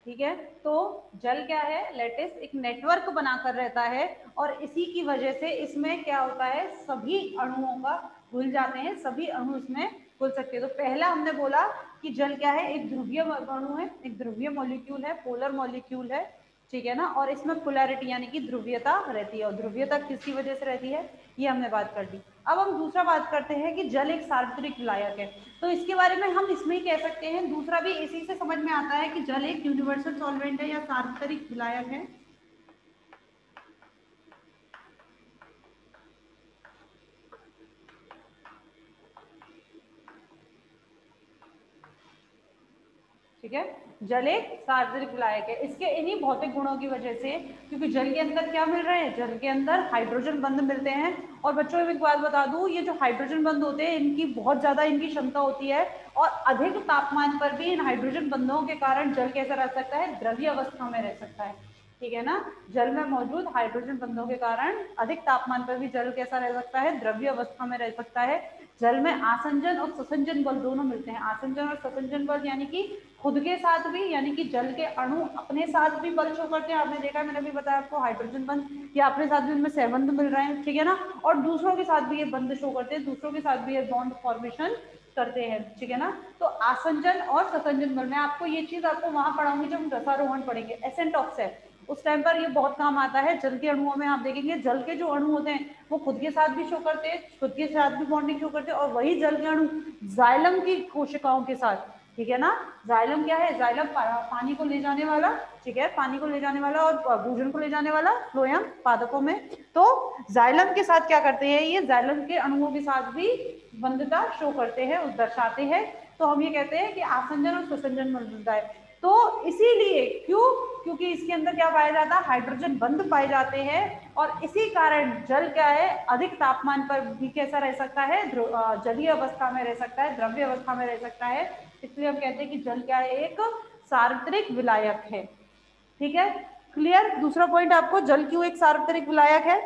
ठीक है। तो जल क्या है, लेटिस एक नेटवर्क बनाकर रहता है और इसी की वजह से इसमें क्या होता है, सभी अणुओं का घुल जाते हैं, सभी अणु इसमें घुल सकते हैं। तो पहला हमने बोला कि जल क्या है, एक ध्रुवीय अणु है, एक ध्रुवीय मॉलिक्यूल है, पोलर मॉलिक्यूल है, ठीक है ना। और इसमें पोलैरिटी यानी कि ध्रुवीयता रहती है, और ध्रुवीयता किसकी वजह से रहती है, ये हमने बात कर दी। अब हम दूसरा बात करते हैं कि जल एक सार्वत्रिक विलायक है। तो इसके बारे में हम इसमें ही कह सकते हैं, दूसरा भी इसी से समझ में आता है कि जल एक यूनिवर्सल सॉल्वेंट है या सार्वत्रिक विलायक है। ठीक है, जल एक सार्वत्रिक विलायक है, इसके इन्हीं भौतिक गुणों की वजह से, क्योंकि जल के अंदर क्या मिल रहे हैं, जल के अंदर हाइड्रोजन बंध मिलते हैं। और बच्चों को एक बात बता दूं, ये जो हाइड्रोजन बंध होते हैं इनकी बहुत ज्यादा इनकी क्षमता होती है, और अधिक तापमान पर भी इन हाइड्रोजन बंधों के कारण जल कैसा रह सकता है, द्रव्य अवस्था में रह सकता है। ठीक है ना, जल में मौजूद हाइड्रोजन बंधों के कारण अधिक तापमान पर भी जल कैसा रह सकता है, द्रव्य अवस्था में रह सकता है। जल में आसंजन और ससंजन बल दोनों मिलते हैं। आसंजन और ससंजन बल यानी कि खुद के साथ भी, यानी कि जल के अणु अपने साथ भी बल शो करते हैं, आपने देखा, मैंने भी बताया आपको, हाइड्रोजन बंध या अपने साथ भी उनमें सहबंध मिल रहे हैं, ठीक है ना। और दूसरों के साथ भी ये बंध शो करते हैं, दूसरों के साथ भी ये बॉन्ड फॉर्मेशन करते हैं, ठीक है ना। तो आसंजन और ससंजन बल, मैं आपको ये चीज आपको वहां पढ़ाऊंगी जब हम रसारोहण पढ़ेंगे, एसेंट ऑफ सेल, उस टाइम पर ये बहुत काम आता है। जल के अणुओं में आप देखेंगे, जल के जो अणु होते हैं वो खुद के साथ भी शो करते हैं, खुद के साथ भी बॉन्डिंग शो करते हैं, और वही जल के अणु जाइलम की कोशिकाओं के साथ, ठीक है ना। जाइलम क्या है, जाइलम पानी को ले जाने वाला, ठीक है, पानी को ले जाने वाला और भोजन को ले जाने वाला फ्लोएम पादपों में। तो जाइलम के साथ क्या करते हैं, ये जाइलम के अणुओं के साथ भी बंधता शो करते हैं, दर्शाते हैं। तो हम ये कहते हैं कि आसंजन और ससंजन बंधता है। तो इसीलिए क्यों, क्योंकि इसके अंदर क्या पाया जाता है, हाइड्रोजन बंध पाए जाते हैं, और इसी कारण जल क्या है, अधिक तापमान पर भी कैसा रह सकता है, जलीय अवस्था में रह सकता है, द्रव्य अवस्था में रह सकता है। इसलिए हम कहते हैं कि जल क्या है, एक सार्वत्रिक विलायक है। ठीक है, क्लियर। दूसरा पॉइंट आपको, जल क्यों एक सार्वत्रिक विलायक है।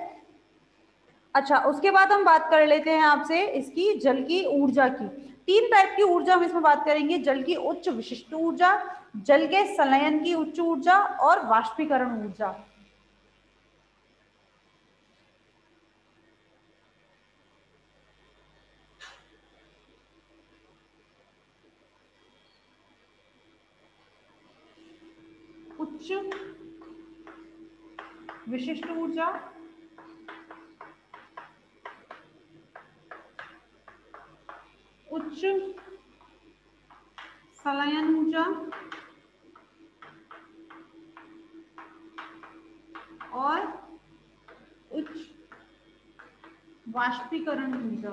अच्छा, उसके बाद हम बात कर लेते हैं आपसे इसकी जल की ऊर्जा की। तीन टाइप की ऊर्जा हम इसमें बात करेंगे, जल की उच्च विशिष्ट ऊर्जा, जल के संलयन की उच्च ऊर्जा, और वाष्पीकरण ऊर्जा। उच्च विशिष्ट ऊर्जा, उच्च संलयन ऊर्जा, और उच्च वाष्पीकरण ऊर्जा।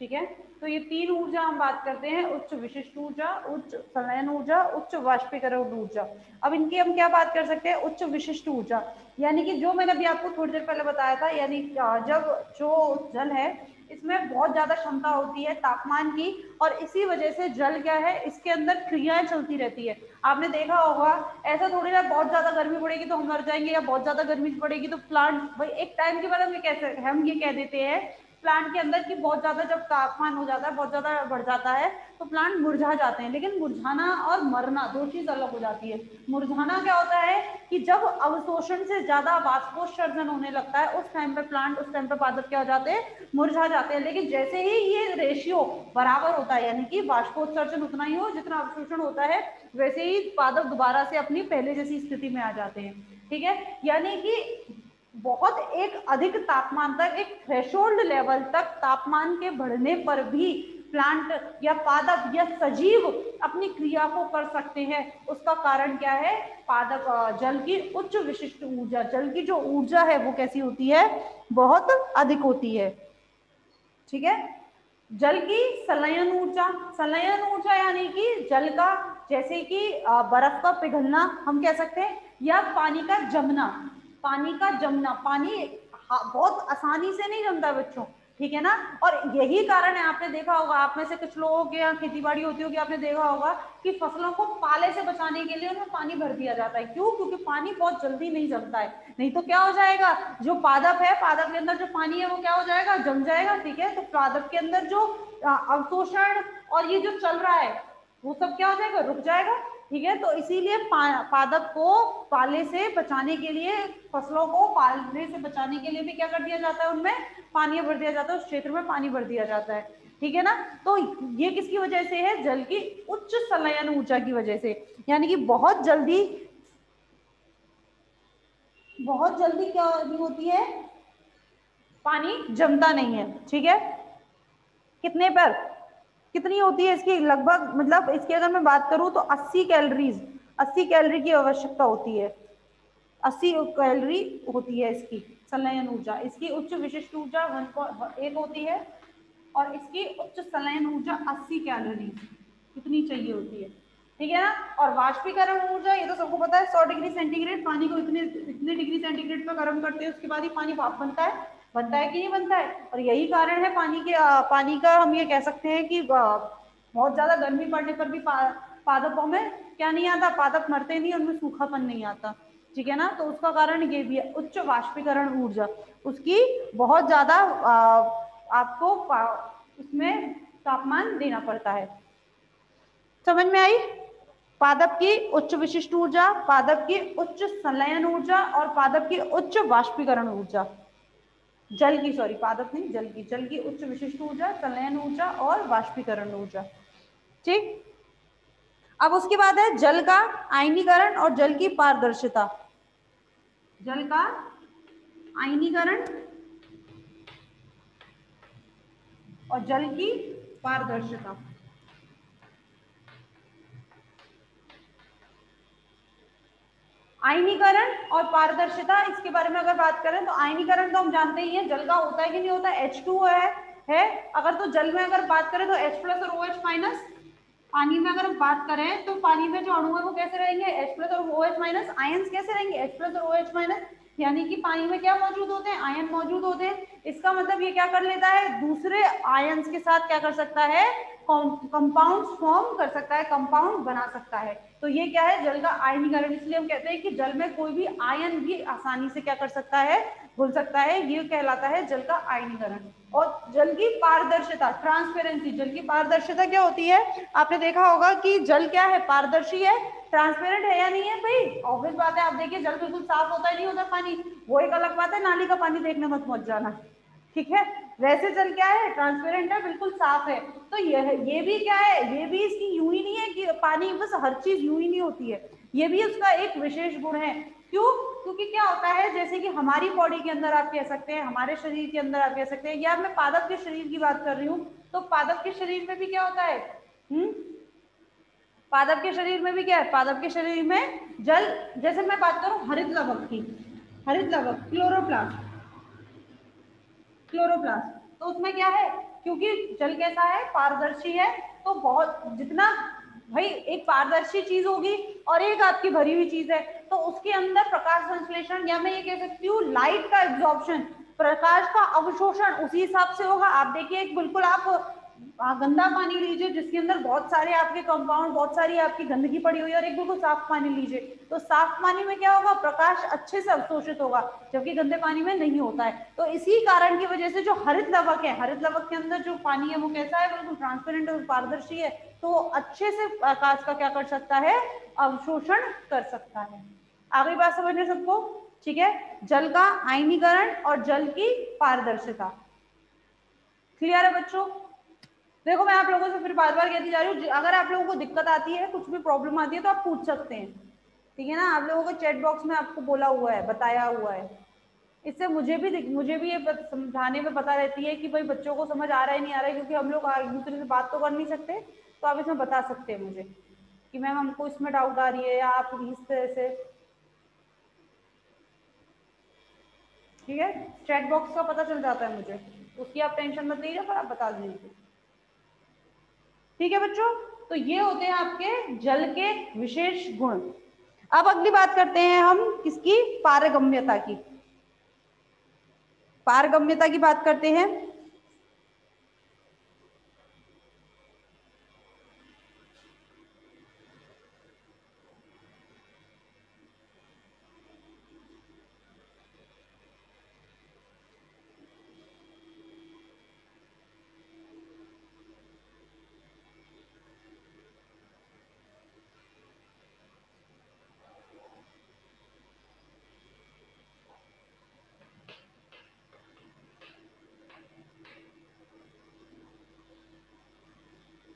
ठीक है, तो ये तीन ऊर्जा हम बात करते हैं, उच्च विशिष्ट ऊर्जा, उच्च संलयन ऊर्जा, उच्च वाष्पीकरण ऊर्जा। अब इनकी हम क्या बात कर सकते हैं, उच्च विशिष्ट ऊर्जा, यानी कि जो मैंने अभी आपको थोड़ी देर पहले बताया था, यानी जब जो जल है इसमें बहुत ज्यादा क्षमता होती है तापमान की, और इसी वजह से जल क्या है, इसके अंदर क्रियाएं चलती रहती है। आपने देखा होगा, ऐसा थोड़ी ना बहुत ज्यादा गर्मी पड़ेगी तो हम मर जाएंगे, या बहुत ज्यादा गर्मी पड़ेगी तो प्लांट, भाई एक टाइम के बाद हम ये कह देते हैं प्लांट के अंदर की बहुत ज्यादा जब तापमान हो जाता है, बहुत ज्यादा बढ़ जाता है, तो प्लांट मुरझा जाते हैं। लेकिन मुरझाना और मरना दो चीज अलग हो जाती है। मुरझाना क्या होता है कि जब अवशोषण से ज्यादा वाष्पोत्सर्जन होने लगता है, उस टाइम पे प्लांट, उस टाइम पे पादप क्या हो जाते हैं, मुरझा जाते हैं। लेकिन जैसे ही ये रेशियो बराबर होता है, यानी कि वाष्पोत्सर्जन उतना ही हो जितना अवशोषण होता है, वैसे ही पादप दोबारा से अपनी पहले जैसी स्थिति में आ जाते हैं। ठीक है, यानी कि बहुत एक अधिक तापमान तक, एक थ्रेशोल्ड लेवल तक तापमान के बढ़ने पर भी प्लांट या पादप या सजीव अपनी क्रिया को कर सकते हैं। उसका कारण क्या है, पादप जल की उच्च विशिष्ट ऊर्जा, जल की जो ऊर्जा है वो कैसी होती है, बहुत अधिक होती है। ठीक है, जल की संलयन ऊर्जा, संलयन ऊर्जा यानी कि जल का, जैसे कि बर्फ का पिघलना हम कह सकते हैं, या पानी का जमना, पानी का जमना, पानी बहुत आसानी से नहीं जमता बच्चों, ठीक है ना। और यही कारण है, आपने देखा होगा, आप में से कुछ लोगों के यहाँ खेती बाड़ी होती होगी, आपने देखा होगा कि फसलों को पाले से बचाने के लिए उनमें पानी भर दिया जाता है। क्यों? क्योंकि पानी बहुत जल्दी नहीं जमता है, नहीं तो क्या हो जाएगा, जो पादप है, पादप के अंदर जो पानी है वो क्या हो जाएगा, जम जाएगा। ठीक है, तो पादप के अंदर जो अवशोषण और ये जो चल रहा है वो सब क्या हो जाएगा, रुक जाएगा। ठीक है, तो इसीलिए पादप को पाले से बचाने के लिए, फसलों को पाले से बचाने के लिए भी क्या कर दिया जाता है, उनमें पानी भर दिया जाता है, उस क्षेत्र में पानी भर दिया जाता है। ठीक है ना। तो ये किसकी वजह से है, जल की उच्च संलयन ऊर्जा की वजह से, यानी कि बहुत जल्दी क्या होती है, पानी जमता नहीं है। ठीक है, कितने पर, कितनी होती है इसकी, लगभग, मतलब इसकी अगर मैं बात करूं तो 80 कैलोरीज, 80 कैलोरी की आवश्यकता होती है, 80 कैलोरी होती है इसकी संलयन ऊर्जा। इसकी उच्च विशिष्ट ऊर्जा 1 होती है और इसकी उच्च संलयन ऊर्जा 80 कैलोरी कितनी चाहिए होती है। ठीक है ना। और वाष्पीकरण ऊर्जा, ये तो सबको पता है, 100 डिग्री सेंटीग्रेड, पानी को इतने डिग्री सेंटीग्रेड पे गर्म करते हैं, उसके बाद ही पानी भाप बनता है कि नहीं बनता है। और यही कारण है पानी का, हम ये कह सकते हैं कि बहुत ज्यादा गर्मी पड़ने पर भी पादपों में क्या नहीं आता, पादप मरते नहीं, उनमें सूखापन नहीं आता। ठीक है ना। तो उसका कारण ये भी है, उच्च वाष्पीकरण ऊर्जा, उसकी बहुत ज्यादा आपको उसमें तापमान देना पड़ता है। समझ में आई? पादप की उच्च विशिष्ट ऊर्जा, पादप की उच्च संलयन ऊर्जा और पादप की उच्च वाष्पीकरण ऊर्जा, जल की, सॉरी पादप नहीं, जल की उच्च विशिष्ट ऊर्जा, संलयन ऊर्जा और वाष्पीकरण ऊर्जा। ठीक। अब उसके बाद है जल का आयनीकरण और जल की पारदर्शिता। जल का आयनीकरण और जल की पारदर्शिता। आयनीकरण और पारदर्शिता, इसके बारे में अगर बात करें तो आयनीकरण तो हम जानते ही हैं, जल का होता है कि नहीं होता है, H2O है। अगर तो जल में अगर बात करें तो H+ और OH-। पानी में अगर हम बात करें तो पानी में जो अणु है वो कैसे रहेंगे, H+ और OH-। आयंस कैसे रहेंगे, H+ और OH-, यानी कि पानी में क्या मौजूद होते हैं, आयन मौजूद होते हैं। इसका मतलब ये क्या कर लेता है, दूसरे आयंस के साथ क्या कर सकता है, कंपाउंड फॉर्म कर सकता है, कंपाउंड बना सकता है। तो ये क्या है, जल का आयनीकरण। इसलिए हम कहते हैं कि जल में कोई भी आयन भी आसानी से क्या कर सकता है, घुल सकता है, ये कहलाता है जल का आयनीकरण। और जल की पारदर्शिता, ट्रांसपेरेंसी, जल की पारदर्शिता क्या होती है, आपने देखा होगा कि जल क्या है, पारदर्शी है, ट्रांसपेरेंट है या नहीं है भाई, ऑब्वियस बात है। आप देखिए जल बिल्कुल साफ होता है नहीं होता पानी, वो एक अलग बात है, नाली का पानी देखने मत पहुंच जाना। ठीक है, वैसे जल क्या है, ट्रांसपेरेंट है, बिल्कुल साफ है। तो ये भी क्या है, ये भी इसकी यूं ही नहीं है कि पानी बस हर चीज यूं ही नहीं होती है, ये भी उसका एक विशेष गुण है। क्यों? क्योंकि क्या होता है, जैसे कि हमारी बॉडी के अंदर आप कह सकते हैं, हमारे शरीर के अंदर आप कह सकते हैं, या मैं पादप के शरीर की बात कर रही हूँ, तो पादप के शरीर में भी क्या होता है, पादप के शरीर में भी क्या है, पादप के शरीर में जल, जैसे मैं बात करूं हरित लवक की, हरित लवक, क्लोरोप्लास्ट, तो उसमें क्या है, क्योंकि जल कैसा है, पारदर्शी है, तो बहुत जितना भाई एक पारदर्शी चीज होगी और एक आपकी भरी हुई चीज है, तो उसके अंदर प्रकाश संश्लेषण, या मैं ये कह सकती हूँ लाइट का एब्जॉर्प्शन, प्रकाश का अवशोषण उसी हिसाब से होगा। आप देखिए एक बिल्कुल आप गंदा पानी लीजिए जिसके अंदर बहुत सारे आपके कंपाउंड, बहुत सारी आपकी गंदगी पड़ी हुई है, और एक बिल्कुल साफ पानी लीजिए, तो साफ पानी में क्या होगा, प्रकाश अच्छे से अवशोषित होगा, जबकि गंदे पानी में नहीं होता है। तो इसी कारण की वजह से जो हरित लवक है, हरित लवक के अंदर जो पानी है वो कैसा है, बिल्कुल ट्रांसपेरेंट और पारदर्शी है, तो अच्छे से प्रकाश का क्या कर सकता है, अवशोषण कर सकता है। आगे बात समझ रहे सबको? ठीक है, जल का आयनीकरण और जल की पारदर्शिता क्लियर है बच्चों? देखो मैं आप लोगों से फिर बार बार कहती जा रही हूँ, अगर आप लोगों को दिक्कत आती है, कुछ भी प्रॉब्लम आती है, तो आप पूछ सकते हैं। ठीक है ना, आप लोगों को चैट बॉक्स में आपको बोला हुआ है, बताया हुआ है, इससे मुझे भी ये समझाने में पता रहती है कि भाई बच्चों को समझ आ रहा है नहीं आ रहा है, क्योंकि हम लोग एक दूसरे से बात तो कर नहीं सकते, तो आप इसमें बता सकते हैं मुझे कि मैम हमको इसमें डाउट आ रही है, या आप इस तरह से। ठीक है, चैट बॉक्स का पता चल जाता है मुझे, उसकी आप टेंशन मत लीजिए, पर आप बता दीजिए। ठीक है बच्चों, तो ये होते हैं आपके जल के विशेष गुण। अब अगली बात करते हैं हम किसकी, पारगम्यता की। पारगम्यता की बात करते हैं।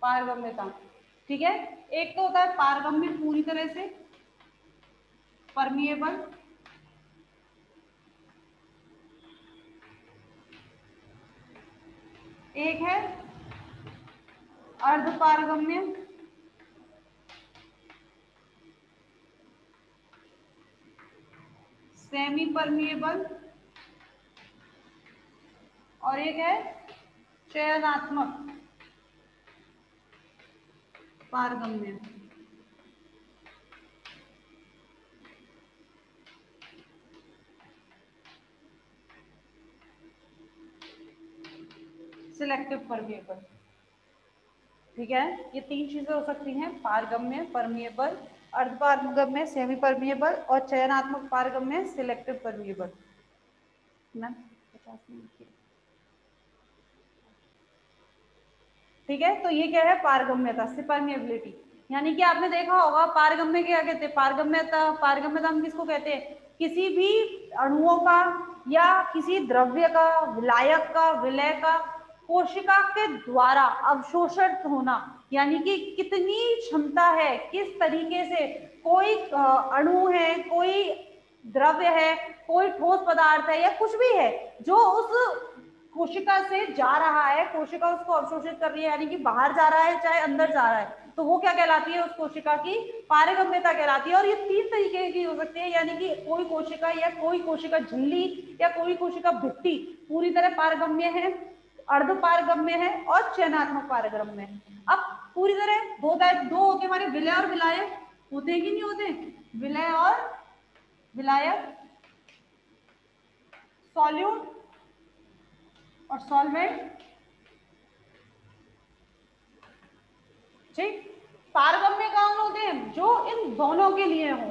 पारगम्यता, ठीक है। एक तो होता है पारगम्य पूरी तरह से, परमिएबल, एक है अर्धपारगम्य, सेमी परमिएबल, और एक है चयनात्मक पारगम्य। सिलेक्टिव परमिएबल, ठीक है। ये तीन चीजें हो सकती हैं, पारगम्य, परमिएबल, अर्धपारगम्य, सेमी परमिएबल, और चयनात्मक पारगम्य, सिलेक्टिव परमिएबल। मैम 50 मिनट की, ठीक है। तो ये क्या है, पारगम्यता से परमिएबिलिटी, यानी कि आपने देखा होगा पारगम्य क्या कहते हैं, पारगम्यता, पारगम्यता हम किसको कहते हैं, किसी भी अणुओं का या किसी द्रव्य का, विलायक का, विलय का कोशिका के द्वारा अवशोषित होना, यानी कि कितनी क्षमता है, किस तरीके से कोई अणु है, कोई द्रव्य है, कोई ठोस पदार्थ है या कुछ भी है जो उस कोशिका से जा रहा है, कोशिका उसको अवशोषित कर रही है, यानी कि बाहर जा रहा है चाहे अंदर जा रहा है, तो वो क्या कहलाती है, उस कोशिका की पारगम्यता कहलाती है। और ये तीन तरीके की हो सकती है, यानी कि कोई कोशिका या कोई कोशिका झिल्ली या कोई कोशिका भित्ति पूरी तरह पारगम्य है, अर्धपारगम्य है और चयनात्मक पारगम्य है। अब पूरी तरह दो होते हमारे, विलय और विलायक होते हैं कि नहीं होते, विलय और विलायक, सॉल्यूट और सॉल्वेंट, ठीक। पारगम्य कौन होते हैं, जो इन दोनों के लिए हो,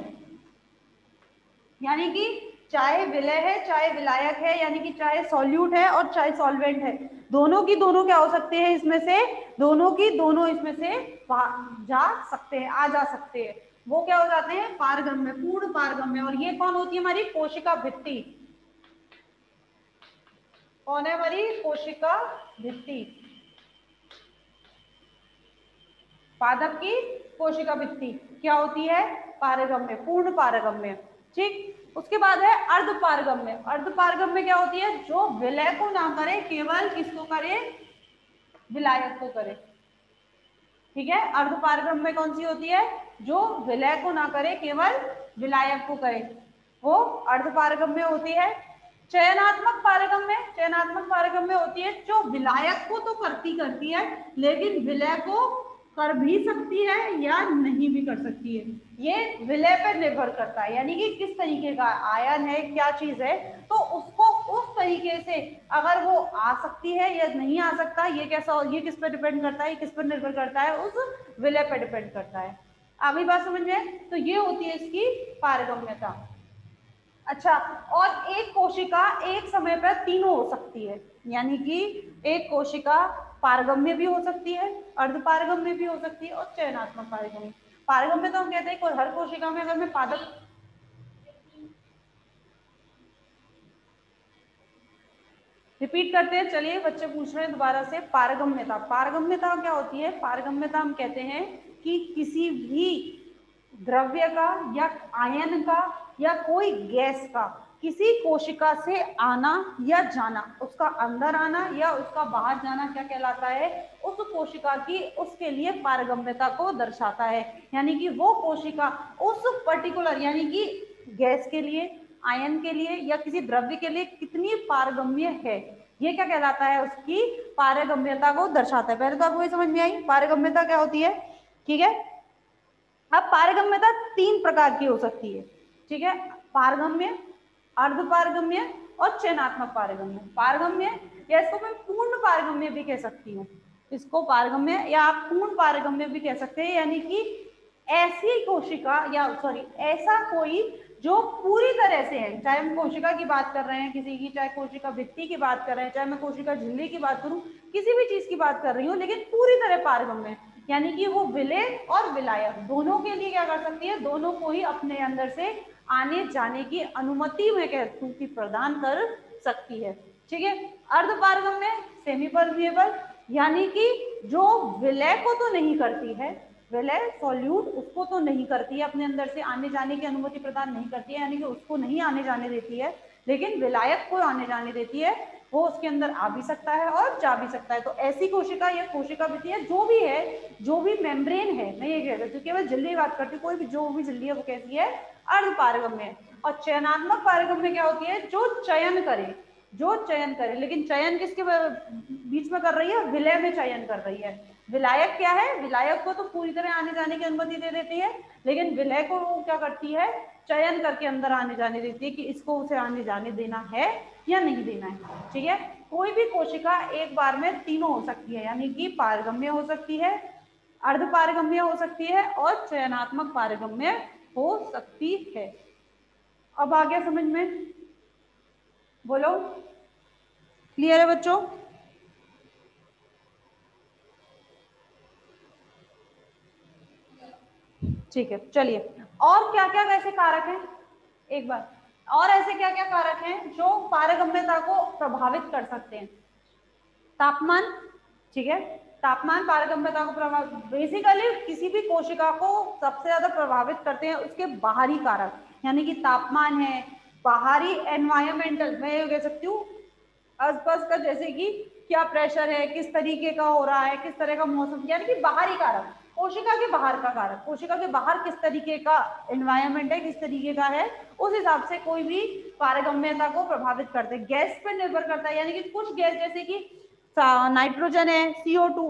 यानी कि चाहे विलय है चाहे विलायक है, यानी कि चाहे सॉल्यूट है और चाहे सॉल्वेंट है, दोनों की दोनों क्या हो सकते हैं इसमें से, दोनों की दोनों इसमें से जा सकते हैं, आ जा सकते हैं, वो क्या हो जाते हैं, पारगम्य, पूर्ण पारगम्य। और ये कौन होती है, हमारी कोशिका भित्ति, कौन है हमारी कोशिका भित्ति, पादप की कोशिका भित्ति क्या होती है, पारगम्य, पूर्ण पारगम्य, ठीक। उसके बाद है अर्धपारगम्य, अर्धपारगम्य क्या होती है, जो विलय को ना करे, केवल किसको करे, विलायक को करे, ठीक है। अर्धपारगम्य कौन सी होती है, जो विलय को ना करे, केवल विलायक को करे, वो अर्धपारगम्य होती है। चयनात्मक पारगम्य, चयनात्मक पारगम्य होती है जो विलायक को तो करती है लेकिन विलय को कर भी सकती है या नहीं भी कर सकती है, ये विलय पर निर्भर करता है, यानी कि किस तरीके का आयन है, क्या चीज है, तो उसको उस तरीके से अगर वो आ सकती है या नहीं आ सकता, ये कैसा, ये किस पर डिपेंड करता है, किस पर निर्भर करता है, उस विलय पर डिपेंड करता है। अगली बात समझ में, तो ये होती है इसकी पारगम्यता। अच्छा, और एक कोशिका एक समय पर तीनों हो सकती है, यानी कि एक कोशिका पारगम्य भी हो सकती है, अर्धपारगम्य भी हो सकती है और चयनात्मक पारगम्य। पारगम्य तो हम कहते हैं हर कोशिका में अगर मैं पादप, रिपीट करते हैं, चलिए बच्चे पूछ रहे हैं दोबारा से, पारगम्यता, पारगम्यता क्या होती है, पारगम्यता हम कहते हैं कि किसी भी द्रव्य का या आयन का या कोई गैस का किसी कोशिका से आना या जाना, उसका अंदर आना या उसका बाहर जाना क्या कहलाता है, उस कोशिका की उसके लिए पारगम्यता को दर्शाता है, यानी कि वो कोशिका उस पर्टिकुलर, यानी कि गैस के लिए, आयन के लिए या किसी द्रव्य के लिए कितनी पारगम्य है, ये क्या कहलाता है, उसकी पारगम्यता को दर्शाता है। पहले तो आपको ये समझ में आई पारगम्यता क्या होती है, ठीक है। अब पारगम्यता तीन प्रकार की हो सकती है, ठीक है, पारगम्य, अर्धपारगम्य और चयनात्मक पारगम्य। पारगम्य या इसको मैं पूर्ण पारगम्य भी कह सकती हूँ, इसको पारगम्य या आप पूर्ण पारगम्य भी कह सकते हैं, यानी कि ऐसी कोशिका या सॉरी ऐसा कोई जो पूरी तरह से है, चाहे हम कोशिका की बात कर रहे हैं किसी की, चाहे कोशिका भित्ति की बात कर रहे हैं, चाहे मैं कोशिका झिल्ली की बात करूं, किसी भी चीज की बात कर रही हूँ, लेकिन पूरी तरह पारगम्य है, यानी कि वो विलय और विलायक दोनों के लिए क्या कर सकती है, दोनों को ही अपने अंदर से आने जाने की अनुमति मैं कहती हूँ कि प्रदान कर सकती है, ठीक है। अर्धपारगम्य, सेमी परमिएबल, यानी कि जो विलय को तो नहीं करती है, विलय सॉल्यूट उसको तो नहीं करती है, अपने अंदर से आने जाने की अनुमति प्रदान नहीं करती है, यानी कि उसको नहीं आने जाने देती है, लेकिन विलायक को आने जाने देती है, वो उसके अंदर आ भी सकता है और जा भी सकता है। तो ऐसी कोशिका या कोशिका भित्ति है जो भी है, जो भी मेम्ब्रेन है, मैं ये कह रही हूँ केवल झिल्ली की बात करती हूँ, कोई भी जो भी झिल्ली है वो कैसी है, अर्ध पारगम्य है। और चयनात्मक पारगम्य क्या होती है, जो चयन करे, जो चयन करे, लेकिन चयन किसके बीच में कर रही है, विलय में चयन कर रही है। विलायक क्या है, विलायक को तो पूरी तरह आने जाने की अनुमति दे देती है, लेकिन विलय को वो क्या करती है, चयन करके अंदर आने जाने देती है कि इसको उसे आने जाने देना है या नहीं देना है। ठीक है, कोई भी कोशिका एक बार में तीनों हो सकती है, यानी कि पारगम्य हो सकती है, अर्ध पारगम्य हो सकती है और चयनात्मक पारगम्य हो सकती है। अब आ गया समझ में, बोलो, क्लियर है बच्चों? ठीक है, चलिए, और क्या क्या वैसे कारक हैं, एक बार, और ऐसे क्या क्या कारक हैं जो पारगम्यता को प्रभावित कर सकते हैं? तापमान, ठीक है, तापमान पारगम्यता को प्रभावित, बेसिकली किसी भी कोशिका को सबसे ज्यादा प्रभावित करते हैं उसके बाहरी कारक, यानी कि तापमान है, बाहरी एनवायरमेंटल, मैं ये कह सकती हूँ आसपास का, जैसे कि क्या प्रेशर है, किस तरीके का हो रहा है, किस तरह का मौसम, यानी कि बाहरी कारक, कोशिका के बाहर का कारक, कोशिका के बाहर किस तरीके का एनवायरमेंट है, किस तरीके का है, उस हिसाब से कोई भी पारगम्यता को प्रभावित करते हैं। गैस पर निर्भर करता है, यानी कि कुछ गैस जैसे कि नाइट्रोजन है, CO2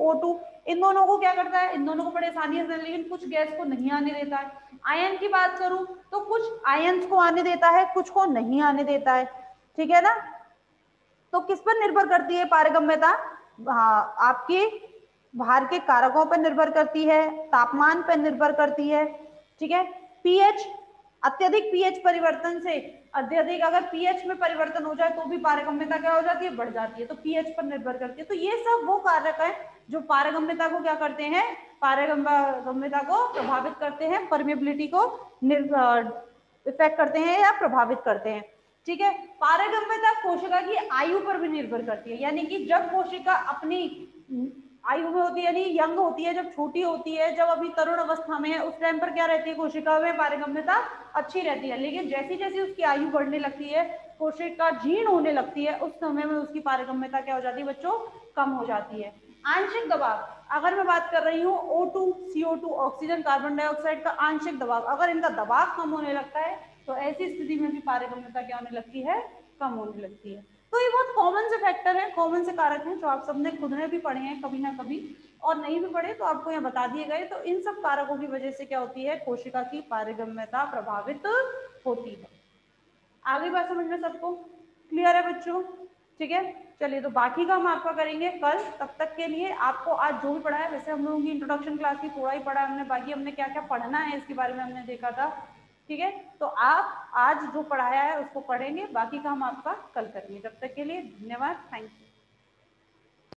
O2, इन दोनों को क्या करता है, इन दोनों को बड़े आसानी से, लेकिन कुछ गैस को नहीं आने देता है। आयन की बात करूं तो कुछ आयन को आने देता है, कुछ को नहीं आने देता है, ठीक है ना। तो किस पर निर्भर करती है पारगम्यता, हाँ, आपके बाहर के कारकों पर निर्भर करती है, तापमान पर निर्भर करती है, ठीक है। पीएच, अत्यधिक पीएच परिवर्तन से, अत्यधिक अगर पीएच में परिवर्तन हो जाए तो भी पारगम्यता क्या हो जाती है, बढ़ जाती है, तो पीएच पर निर्भर करती है। तो ये सब वो कारक है जो पारगम्यता को क्या करते हैं, पारगम्यता को प्रभावित करते हैं, परमेबिलिटी को इफेक्ट करते हैं या प्रभावित करते हैं, ठीक है। पारगम्यता कोशिका की आयु पर भी निर्भर करती है, यानी कि जब कोशिका अपनी आयु में होती है, यानी यंग होती है, जब छोटी होती है, जब अभी तरुण अवस्था में है, उस टाइम पर क्या रहती है, कोशिका में पारगम्यता अच्छी रहती है, लेकिन जैसी जैसी उसकी आयु बढ़ने लगती है, कोशिका जीर्ण होने लगती है, उस समय में उसकी पारगम्यता क्या हो जाती है बच्चों, कम हो जाती है। आंशिक दबाव, अगर मैं बात कर रही हूँ O2 CO2 oxygen carbon dioxide का आंशिक दबाव, अगर इनका दबाव कम होने लगता है तो ऐसी स्थिति में भी पारगम्यता क्या होने लगती है, कम होने लगती है। तो ये बहुत कॉमन से फैक्टर है, कॉमन से कारक हैं जो आप सबने खुद ने भी पढ़े हैं कभी ना कभी, और नहीं भी पढ़े तो आपको यहाँ बता दिए गए। तो इन सब कारकों की वजह से क्या होती है, कोशिका की पारगम्यता प्रभावित होती है। आगे बात समझ में सबको क्लियर है बच्चों? ठीक है, चलिए, तो बाकी का हम आपका करेंगे कल। तब तक के लिए आपको आज जो भी पढ़ा है, वैसे हम लोगों की इंट्रोडक्शन क्लास की थोड़ा ही पढ़ा हमने, बाकी हमने क्या क्या पढ़ना है इसके बारे में हमने देखा था, ठीक है। तो आप आज जो पढ़ाया है उसको पढ़ेंगे, बाकी का हम आपका कल करेंगे। तब तक के लिए धन्यवाद, थैंक यू।